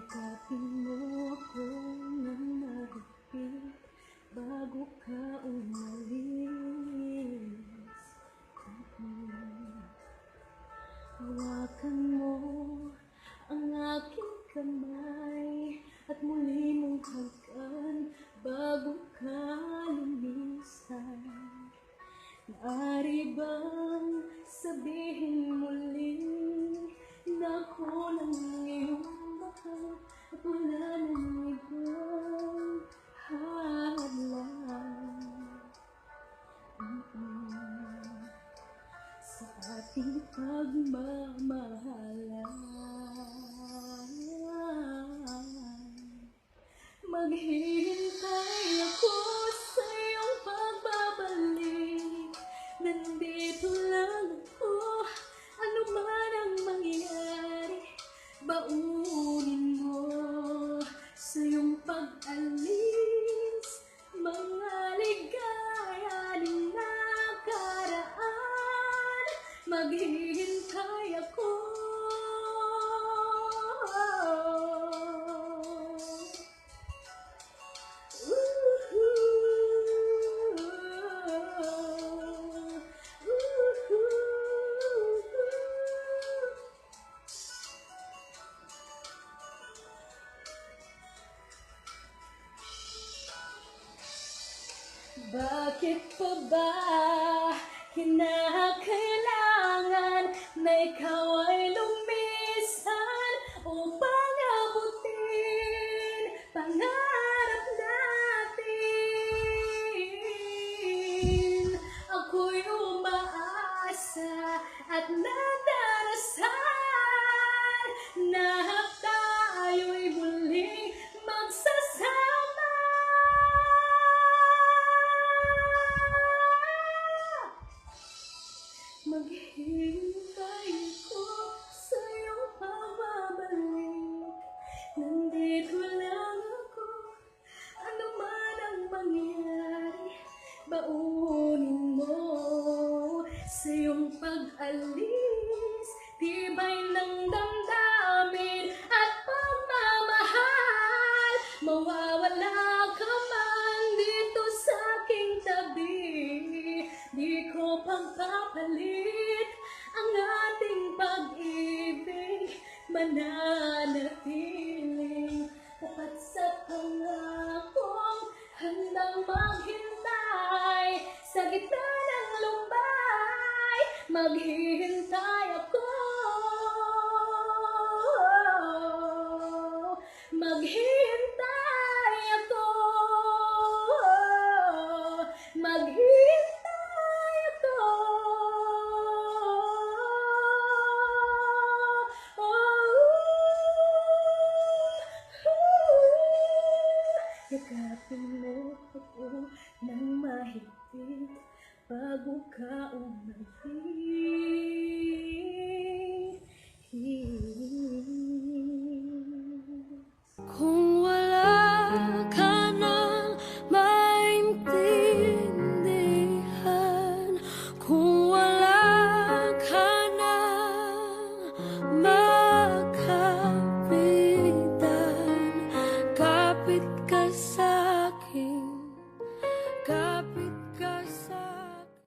Yakapin mo ako ng mahigpit bago ka umalis. Hawakan mo ang aking kamay at muli mong hagkan bago ka lumisan. Maaari bang sabihin muli na ako lang ang iyong mahal at wala nang ibang hadlang sa ating pagmamahalan? Maghihintay ako sa iyong pagbabalik. Nandito lang ako, ano man ang mangyari. Baunin mo sa iyong pag-alis mga ligaya ng nakaraan. Maghihintay ako. Bakit pa ba kinakailangan na ikaw ay lumisan upang abutin pangarap natin? Ako'y umaasa at nadarasal na tayo'y muling magsasama. Maghihintay ako sa iyong pagbabalik. Nandito lang ako, ano man ang mangyari. Baunin mo sa iyong pag-alis tibay ng damdamin at pagmamahal. Mawawala ka man dito sa aking tabi, di ko pagpapalit ang ating pag-ibig. Mananatiling tapat sa pangakong handang maghintay sa gitna ng lumbay. Maghihintay ako. Maghihintay ako. Maghihintay ako. Yakapin mo ako ng mahigpit bago ka umalis.